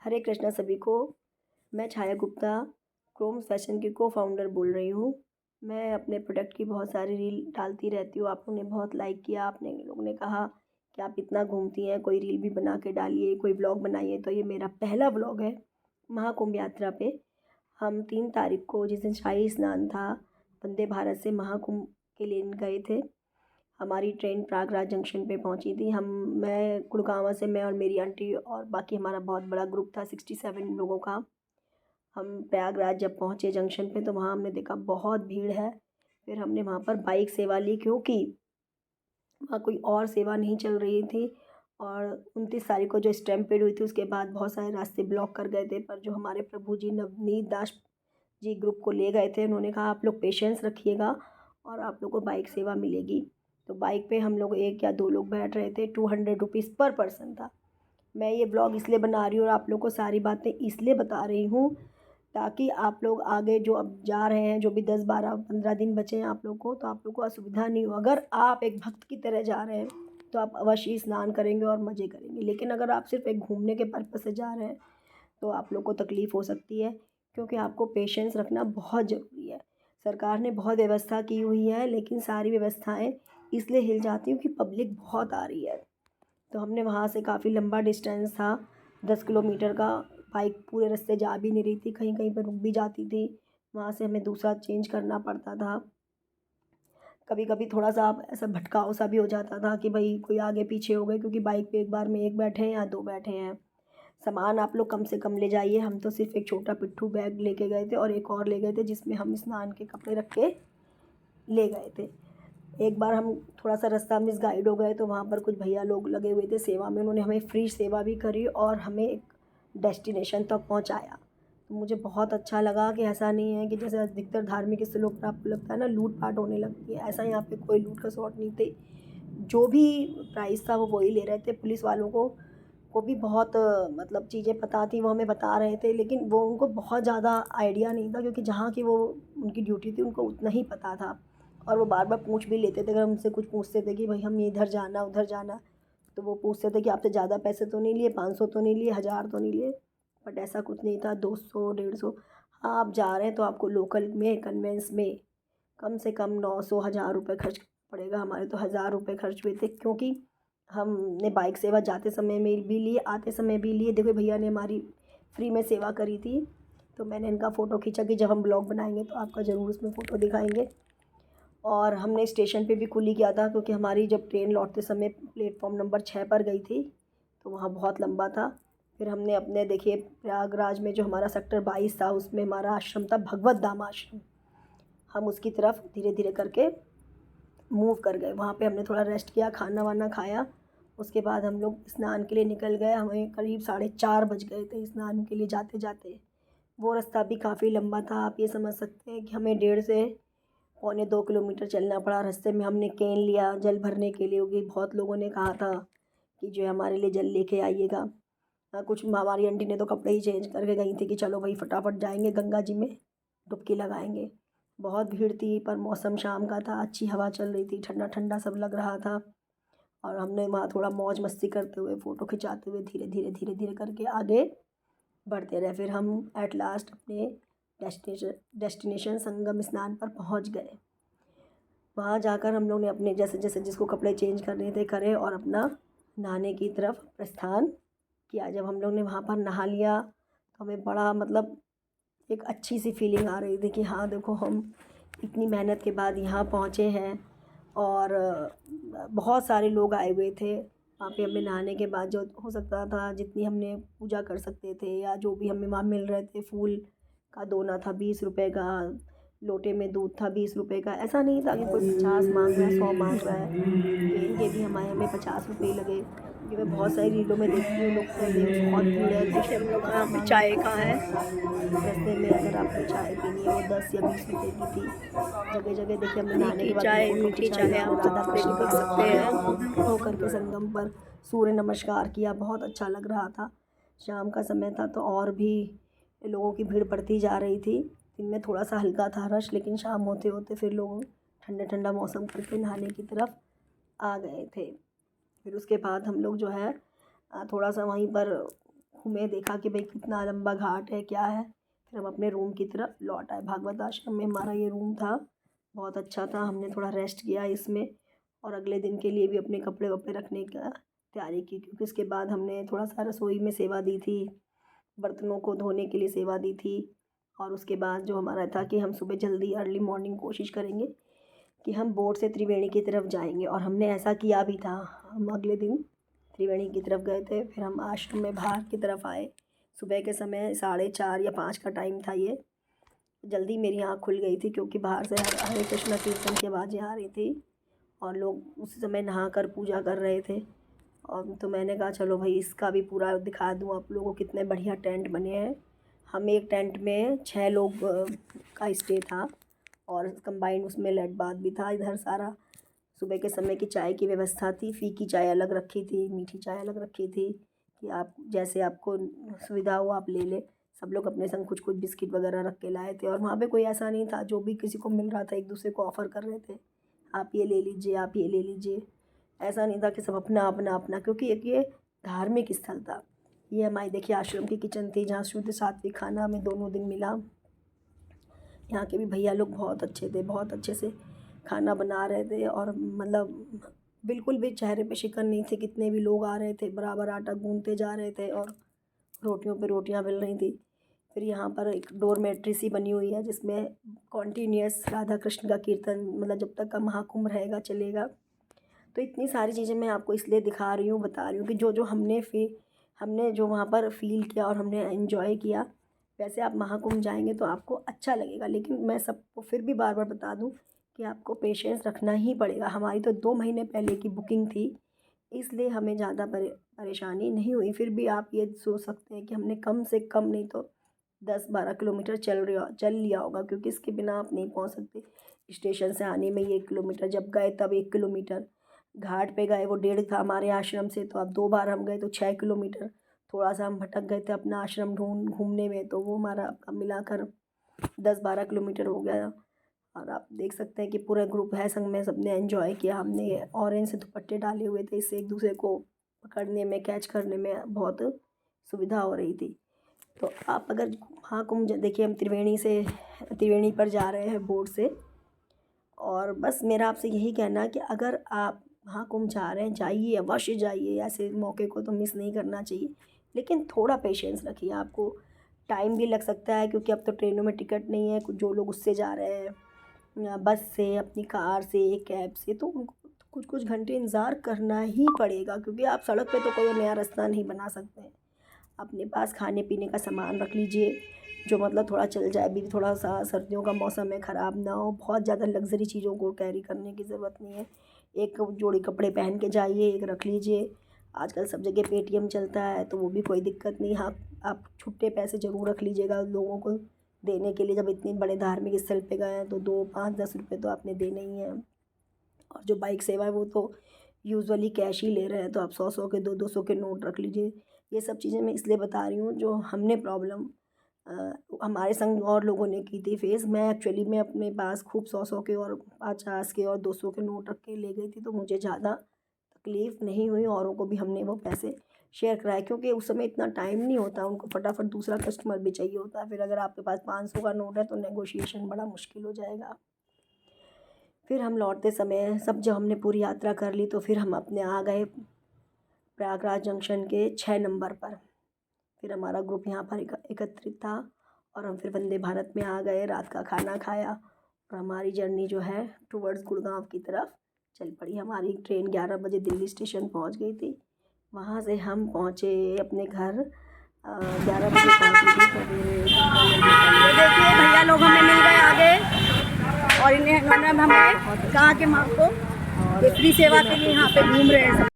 हरे कृष्णा सभी को। मैं छाया गुप्ता क्रोम फैशन की को फाउंडर बोल रही हूँ। मैं अपने प्रोडक्ट की बहुत सारी रील डालती रहती हूँ। आप लोगों ने बहुत लाइक किया। आपने लोगों ने कहा कि आप इतना घूमती हैं, कोई रील भी बना के डालिए, कोई ब्लॉग बनाइए। तो ये मेरा पहला ब्लॉग है महाकुंभ यात्रा पे। हम 3 तारीख को, जिस दिन शाही स्नान था, वंदे भारत से महाकुंभ के लिए गए थे। हमारी ट्रेन प्रयागराज जंक्शन पे पहुंची थी। मैं गुड़गांव से, मैं और मेरी आंटी और बाकी हमारा बहुत बड़ा ग्रुप था 67 लोगों का। हम प्रयागराज जब पहुंचे जंक्शन पे तो वहाँ हमने देखा बहुत भीड़ है। फिर हमने वहाँ पर बाइक सेवा ली, क्योंकि वहाँ कोई और सेवा नहीं चल रही थी। और 29 तारीख को जो स्टैम्पेड हुई थी, उसके बाद बहुत सारे रास्ते ब्लॉक कर गए थे। पर जो हमारे प्रभु जी नवनीत दास जी ग्रुप को ले गए थे, उन्होंने कहा आप लोग पेशेंस रखिएगा और आप लोग को बाइक सेवा मिलेगी। तो बाइक पे हम लोग 1 या 2 लोग बैठ रहे थे। 200 रुपीज़ पर पर्सन था। मैं ये ब्लॉग इसलिए बना रही हूँ और आप लोग को सारी बातें इसलिए बता रही हूँ ताकि आप लोग आगे जो अब जा रहे हैं, जो भी 10, 12, 15 दिन बचे हैं आप लोग को, तो आप लोग को असुविधा नहीं हो। अगर आप एक भक्त की तरह जा रहे हैं तो आप अवश्य ही स्नान करेंगे और मज़े करेंगे। लेकिन अगर आप सिर्फ एक घूमने के पर्पज़ से जा रहे हैं तो आप लोग को तकलीफ़ हो सकती है, क्योंकि आपको पेशेंस रखना बहुत ज़रूरी है। सरकार ने बहुत व्यवस्था की हुई है, लेकिन सारी व्यवस्थाएं इसलिए हिल जाती हैं कि पब्लिक बहुत आ रही है। तो हमने वहाँ से, काफ़ी लंबा डिस्टेंस था, 10 किलोमीटर का। बाइक पूरे रास्ते जा भी नहीं रही थी, कहीं कहीं पर रुक भी जाती थी। वहाँ से हमें दूसरा चेंज करना पड़ता था। कभी कभी थोड़ा सा आप ऐसा भटकाव सा भी हो जाता था कि भाई कोई आगे पीछे हो गए, क्योंकि बाइक पे एक बार में 1 बैठे हैं या 2 बैठे हैं। सामान आप लोग कम से कम ले जाइए। हम तो सिर्फ एक छोटा पिट्ठू बैग लेके गए थे और एक और ले गए थे जिसमें हम स्नान के कपड़े रख के ले गए थे। एक बार हम थोड़ा सा रास्ता मिसगाइड हो गए तो वहाँ पर कुछ भैया लोग लगे हुए थे सेवा में, उन्होंने हमें फ्री सेवा भी करी और हमें एक डेस्टिनेशन तक पहुँचाया। तो मुझे बहुत अच्छा लगा कि ऐसा नहीं है कि जैसे अधिकतर धार्मिक स्थलों पर आपको लगता है ना लूट पाट होने लगती है, ऐसा यहाँ पे कोई लूट खसोट नहीं थी। जो भी प्राइस था वो वही ले रहे थे। पुलिस वालों को भी बहुत मतलब चीज़ें पता थी, वो हमें बता रहे थे, लेकिन वो उनको बहुत ज़्यादा आइडिया नहीं था, क्योंकि जहाँ की वो उनकी ड्यूटी थी उनको उतना ही पता था। और वो बार बार पूछ भी लेते थे। अगर हमसे कुछ पूछते थे कि भाई हम इधर जाना उधर जाना, तो वो पूछते थे कि आपसे ज़्यादा पैसे तो नहीं लिए, 500 तो नहीं लिए, 1000 तो नहीं लिए। बट ऐसा कुछ नहीं था। 200, 150, हाँ आप जा रहे हैं तो आपको लोकल में कन्वेंस में कम से कम 900, 1000 रुपये खर्च पड़ेगा। हमारे तो 1000 रुपये खर्च हुए थे, क्योंकि हमने बाइक सेवा जाते समय में भी लिए, आते समय भी लिए। देखो भैया ने हमारी फ्री में सेवा करी थी, तो मैंने इनका फ़ोटो खींचा कि जब हम ब्लॉग बनाएंगे तो आपका ज़रूर उसमें फ़ोटो दिखाएंगे। और हमने स्टेशन पे भी कुली किया था, क्योंकि हमारी जब ट्रेन लौटते समय प्लेटफॉर्म नंबर 6 पर गई थी तो वहाँ बहुत लंबा था। फिर हमने अपने, देखिए प्रयागराज में जो हमारा सेक्टर 22 था, उसमें हमारा आश्रम था भगवत धाम आश्रम। हम उसकी तरफ धीरे धीरे करके मूव कर गए। वहाँ पे हमने थोड़ा रेस्ट किया, खाना वाना खाया। उसके बाद हम लोग स्नान के लिए निकल गए। हमें करीब 4:30 बज गए थे स्नान के लिए जाते जाते। वो रास्ता भी काफ़ी लंबा था। आप ये समझ सकते हैं कि हमें 1.5 से पौने 2 किलोमीटर चलना पड़ा। रास्ते में हमने कैन लिया जल भरने के लिए, क्योंकि बहुत लोगों ने कहा था कि जो है हमारे लिए जल लेके आइएगा। कुछ हमारी आंटी ने तो कपड़े ही चेंज करके गई थी कि चलो भाई फटाफट जाएंगे गंगा जी में डुबकी लगाएंगे। बहुत भीड़ थी, पर मौसम शाम का था, अच्छी हवा चल रही थी, ठंडा ठंडा सब लग रहा था। और हमने वहाँ थोड़ा मौज मस्ती करते हुए, फ़ोटो खिंचाते हुए धीरे धीरे करके आगे बढ़ते रहे। फिर हम एट लास्ट अपने डेस्टिनेशन संगम स्नान पर पहुँच गए। वहाँ जाकर हम लोग ने अपने जैसे जैसे जिसको कपड़े चेंज करने थे करे और अपना नहाने की तरफ प्रस्थान किया। जब हम लोग ने वहाँ पर नहा लिया तो हमें बड़ा मतलब एक अच्छी सी फीलिंग आ रही थी कि हाँ देखो हम इतनी मेहनत के बाद यहाँ पहुँचे हैं। और बहुत सारे लोग आए हुए थे वहाँ पे। हमें नहाने के बाद जो हो सकता था, जितनी हमने पूजा कर सकते थे या जो भी हमें वहाँ मिल रहे थे, फूल का दोना था 20 रुपए का, लोटे में दूध था 20 रुपए का। ऐसा नहीं था कि कोई 50 मांग रहा है, 100 मांग रहा है। केन के भी हमें 50 रुपये लगे। क्योंकि मैं बहुत सारी रीलों में देखती हूँ, लोग कहते हैं बहुत भीड़ है। देखिए हम लोग यहाँ पे चाय कहाँ है, रास्ते में अगर आपको चाय पीनी है वो 10 या 20 रुपए की थी। जगह जगह देखिए हमने नहाने के बाद भी फ़ोटो मीठी खिंचाई, चाय उसमें आप राधा देख कृष्ण की सकते फोटो हैं। होकर के संगम पर सूर्य नमस्कार किया। बहुत अच्छा लग रहा था। शाम का समय था तो और भी लोगों की भीड़ बढ़ती जा रही थी। दिन में थोड़ा सा हल्का था रश, लेकिन शाम होते होते फिर लोग ठंडा ठंडा मौसम करके नहाने की तरफ आ गए थे। फिर उसके बाद हम लोग जो है थोड़ा सा वहीं पर घूमे, देखा कि भाई कितना लंबा घाट है, क्या है। फिर हम अपने रूम की तरफ लौट आए। भागवत आश्रम में हमारा ये रूम था, बहुत अच्छा था। हमने थोड़ा रेस्ट किया इसमें और अगले दिन के लिए भी अपने कपड़े वपड़े रखने का तैयारी की, क्योंकि उसके बाद हमने थोड़ा सा रसोई में सेवा दी थी, बर्तनों को धोने के लिए सेवा दी थी। और उसके बाद जो हमारा था कि हम सुबह जल्दी अर्ली मॉर्निंग कोशिश करेंगे कि हम बोट से त्रिवेणी की तरफ जाएंगे, और हमने ऐसा किया भी था। हम अगले दिन त्रिवेणी की तरफ गए थे। फिर हम आश्रम में बाहर की तरफ आए। सुबह के समय 4:30 या 5 का टाइम था। ये जल्दी मेरी आँख खुल गई थी, क्योंकि बाहर से हरे कृष्णा कीर्तन की आवाज़ें आ रही थी और लोग उस समय नहा कर पूजा कर रहे थे। और तो मैंने कहा चलो भाई इसका भी पूरा दिखा दूँ आप लोगों को, कितने बढ़िया टेंट बने हैं। हम एक टेंट में 6 लोग का स्टे था और कंबाइंड उसमें लेट बाथ भी था। इधर सारा सुबह के समय की चाय की व्यवस्था थी। फीकी चाय अलग रखी थी, मीठी चाय अलग रखी थी कि आप जैसे आपको सुविधा हो आप ले लें। सब लोग अपने संग कुछ कुछ बिस्किट वगैरह रख के लाए थे। और वहाँ पे कोई ऐसा नहीं था, जो भी किसी को मिल रहा था एक दूसरे को ऑफ़र कर रहे थे, आप ये ले लीजिए, आप ये ले लीजिए। ऐसा नहीं था कि सब अपना अपना अपना, क्योंकि एक ये धार्मिक स्थल था। ये हमारी देखिए आश्रम की किचन थी, जहाँ शुद्ध सात्विक खाना हमें दोनों दिन मिला। यहाँ के भी भैया लोग बहुत अच्छे थे, बहुत अच्छे से खाना बना रहे थे और मतलब बिल्कुल भी चेहरे पे शिकन नहीं थी। कितने भी लोग आ रहे थे, बराबर आटा गूंथते जा रहे थे और रोटियों पे रोटियां मिल रही थी। फिर यहाँ पर एक डोरमेट्री सी बनी हुई है, जिसमें कॉन्टीन्यूअस राधा कृष्ण का कीर्तन, मतलब जब तक का महाकुंभ रहेगा चलेगा। तो इतनी सारी चीज़ें मैं आपको इसलिए दिखा रही हूँ, बता रही हूँ कि जो जो हमने जो वहाँ पर फ़ील किया और हमने एंजॉय किया, वैसे आप महाकुंभ जाएंगे तो आपको अच्छा लगेगा। लेकिन मैं सबको फिर भी बार बार बता दूँ कि आपको पेशेंस रखना ही पड़ेगा। हमारी तो 2 महीने पहले की बुकिंग थी, इसलिए हमें ज़्यादा परेशानी नहीं हुई। फिर भी आप ये सोच सकते हैं कि हमने कम से कम नहीं तो 10-12 किलोमीटर चल लिया होगा, क्योंकि इसके बिना आप नहीं पहुंच सकते। स्टेशन से आने में ये 1 किलोमीटर, जब गए तब 1 किलोमीटर, घाट पे गए वो 1.5 था हमारे आश्रम से, तो अब 2 बार हम गए तो 6 किलोमीटर। थोड़ा सा हम भटक गए थे अपना आश्रम घूमने में, तो वो हमारा मिलाकर 10-12 किलोमीटर हो गया। और आप देख सकते हैं कि पूरा ग्रुप है संग में, सबने एंजॉय किया। हमने ऑरेंज से दुपट्टे डाले हुए थे, इससे एक दूसरे को पकड़ने में, कैच करने में बहुत सुविधा हो रही थी। तो आप अगर महाकुंभ देखिए, हम त्रिवेणी पर जा रहे हैं बोट से। और बस मेरा आपसे यही कहना है कि अगर आप महाकुंभ जा रहे हैं, जाइए, अवश्य जाइए। ऐसे मौके को तो मिस नहीं करना चाहिए, लेकिन थोड़ा पेशेंस रखिए। आपको टाइम भी लग सकता है, क्योंकि अब तो ट्रेनों में टिकट नहीं है। जो लोग उससे जा रहे हैं बस से, अपनी कार से, कैब से, तो उनको कुछ कुछ घंटे इंतज़ार करना ही पड़ेगा, क्योंकि आप सड़क पे तो कोई नया रास्ता नहीं बना सकते हैं। अपने पास खाने पीने का सामान रख लीजिए, जो मतलब थोड़ा चल जाए भी। थोड़ा सा सर्दियों का मौसम है, ख़राब ना हो। बहुत ज़्यादा लग्जरी चीज़ों को कैरी करने की ज़रूरत नहीं है। एक जोड़ी कपड़े पहन के जाइए, एक रख लीजिए। आजकल सब जगह पेटीएम चलता है, तो वो भी कोई दिक्कत नहीं। हाँ, आप छुट्टे पैसे ज़रूर रख लीजिएगा लोगों को देने के लिए। जब इतने बड़े धार्मिक स्थल पे गए हैं तो 2, 5, 10 रुपये तो आपने देने ही हैं। और जो बाइक सेवा है वो तो यूजुअली कैश ही ले रहे हैं, तो आप 100-100 के 200-200 के नोट रख लीजिए। ये सब चीज़ें मैं इसलिए बता रही हूँ, जो हमने प्रॉब्लम हमारे संग और लोगों ने की थी फेस। मैं एक्चुअली में अपने पास खूब 100-100 के और 50 के और 200 के नोट रख के ले गई थी, तो मुझे ज़्यादा तकलीफ़ नहीं हुई। औरों को भी हमने वो पैसे शेयर कराए, क्योंकि उस समय इतना टाइम नहीं होता, उनको फटाफट दूसरा कस्टमर भी चाहिए होता है। फिर अगर आपके पास 500 का नोट है तो नेगोशिएशन बड़ा मुश्किल हो जाएगा। फिर हम लौटते समय सब जब हमने पूरी यात्रा कर ली, तो फिर हम अपने आ गए प्रयागराज जंक्शन के 6 नंबर पर। फिर हमारा ग्रुप यहाँ पर एकत्रित था और हम फिर वंदे भारत में आ गए। रात का खाना खाया और हमारी जर्नी जो है टुवर्ड्स गुड़गांव की तरफ चल पड़ी। हमारी ट्रेन 11 बजे दिल्ली स्टेशन पहुँच गई थी। वहाँ से हम पहुँचे अपने घर 11 बजे पहुँची थी। तो देखिए भैया लोग हमें मिल गए आगे, और इन्होंने हमें कहा कि हम आपको फ्री सेवा के लिए यहाँ पे घूम रहे हैं।